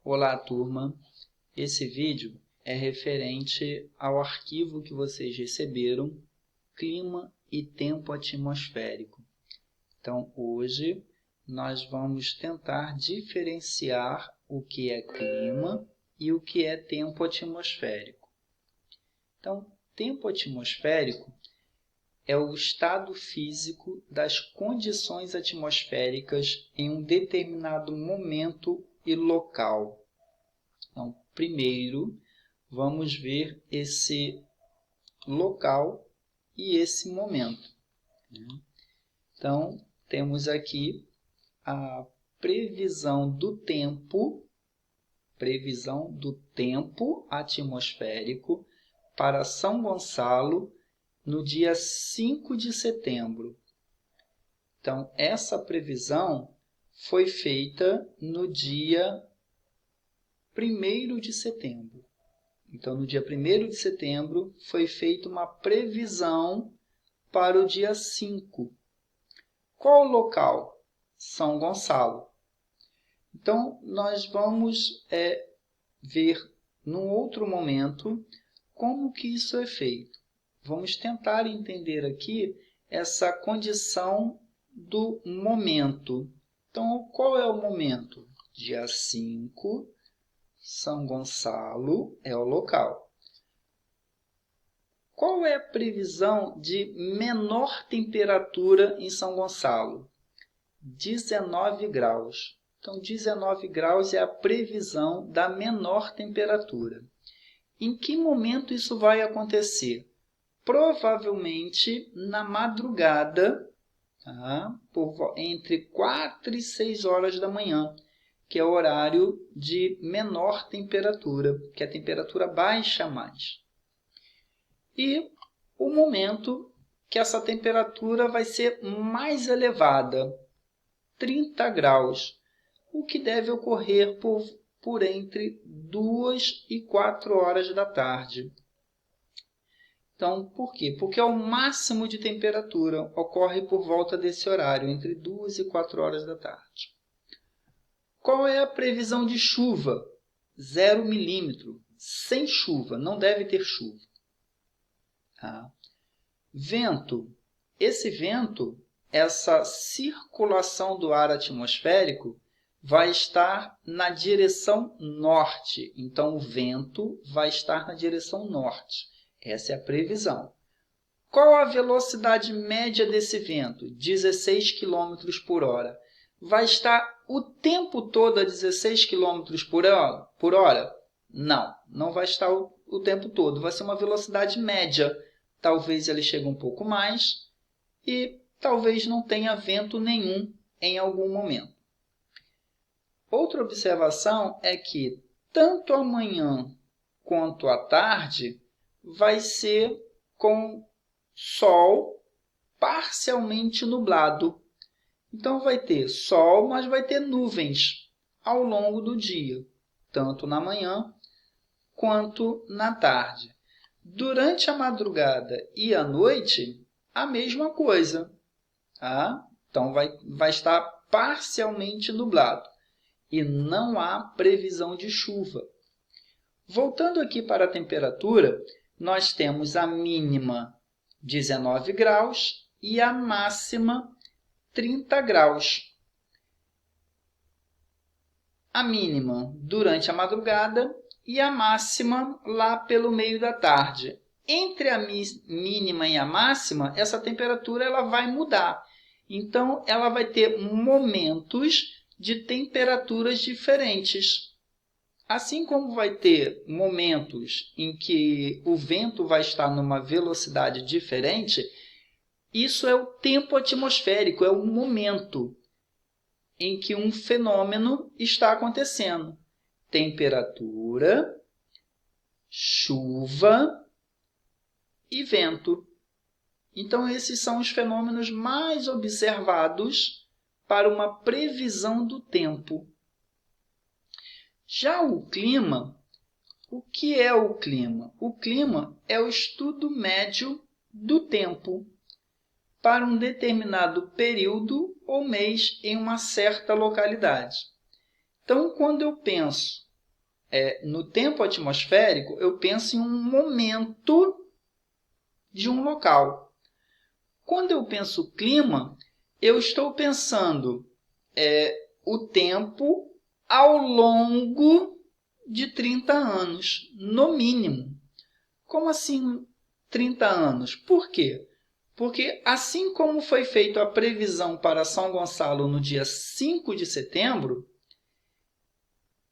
Olá, turma! Esse vídeo é referente ao arquivo que vocês receberam, Clima e Tempo Atmosférico. Então, hoje, nós vamos tentar diferenciar o que é clima e o que é tempo atmosférico. Então, tempo atmosférico é o estado físico das condições atmosféricas em um determinado momento e local. Então, primeiro, vamos ver esse local e esse momento. Então, temos aqui a previsão do tempo atmosférico para São Gonçalo no dia 5 de setembro. Então, essa previsão foi feita no dia 1º de setembro. Então, no dia 1º de setembro, foi feita uma previsão para o dia 5. Qual o local? São Gonçalo. Então, nós vamos ver, num outro momento, como que isso é feito. Vamos tentar entender aqui essa condição do momento. Então, qual é o momento? Dia 5, São Gonçalo é o local. Qual é a previsão de menor temperatura em São Gonçalo? 19 graus. Então, 19 graus é a previsão da menor temperatura. Em que momento isso vai acontecer? Provavelmente na madrugada, entre 4 e 6 horas da manhã, que é o horário de menor temperatura, que a temperatura baixa mais. E o momento que essa temperatura vai ser mais elevada, 30 graus, o que deve ocorrer por entre 2 e 4 horas da tarde. Então, por quê? Porque o máximo de temperatura ocorre por volta desse horário, entre 2 e 4 horas da tarde. Qual é a previsão de chuva? 0 milímetro, sem chuva, não deve ter chuva. Vento. Esse vento, essa circulação do ar atmosférico, vai estar na direção norte. Então, o vento vai estar na direção norte. Essa é a previsão. Qual a velocidade média desse vento? 16 km por hora. Vai estar o tempo todo a 16 km por hora? Não, não vai estar o tempo todo. Vai ser uma velocidade média. Talvez ele chegue um pouco mais e talvez não tenha vento nenhum em algum momento. Outra observação é que tanto amanhã quanto à tarde vai ser com sol parcialmente nublado. Então, vai ter sol, mas vai ter nuvens ao longo do dia, tanto na manhã quanto na tarde. Durante a madrugada e a noite, a mesma coisa. Então, vai estar parcialmente nublado e não há previsão de chuva. Voltando aqui para a temperatura, nós temos a mínima 19 graus e a máxima 30 graus. A mínima durante a madrugada e a máxima lá pelo meio da tarde. Entre a mínima e a máxima, essa temperatura ela vai mudar. Então, ela vai ter momentos de temperaturas diferentes. Assim como vai ter momentos em que o vento vai estar numa velocidade diferente, isso é o tempo atmosférico, é o momento em que um fenômeno está acontecendo. Temperatura, chuva e vento. Então, esses são os fenômenos mais observados para uma previsão do tempo. Já o clima, o que é o clima? O clima é o estudo médio do tempo para um determinado período ou mês em uma certa localidade. Então, quando eu penso no tempo atmosférico, eu penso em um momento de um local. Quando eu penso clima, eu estou pensando o tempo ao longo de 30 anos, no mínimo. Como assim 30 anos? Por quê? Porque assim como foi feita a previsão para São Gonçalo no dia 5 de setembro,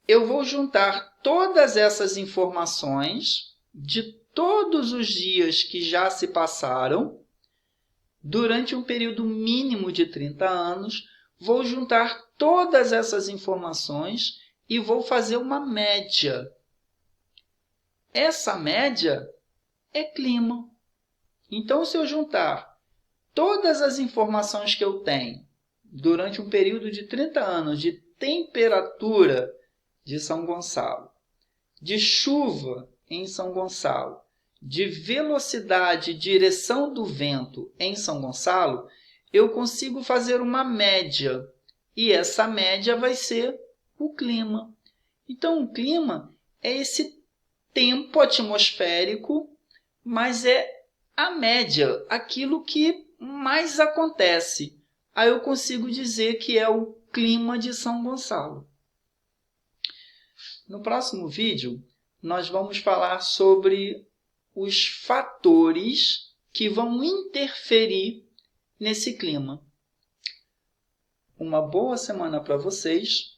eu vou juntar todas essas informações de todos os dias que já se passaram durante um período mínimo de 30 anos, vou juntar todas essas informações e vou fazer uma média. Essa média é clima. Então, se eu juntar todas as informações que eu tenho durante um período de 30 anos de temperatura de São Gonçalo, de chuva em São Gonçalo, de velocidade e direção do vento em São Gonçalo, eu consigo fazer uma média. E essa média vai ser o clima. Então, o clima é esse tempo atmosférico, mas é a média, aquilo que mais acontece. Aí eu consigo dizer que é o clima de São Gonçalo. No próximo vídeo, nós vamos falar sobre os fatores que vão interferir nesse clima. Uma boa semana para vocês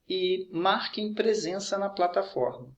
e marquem presença na plataforma.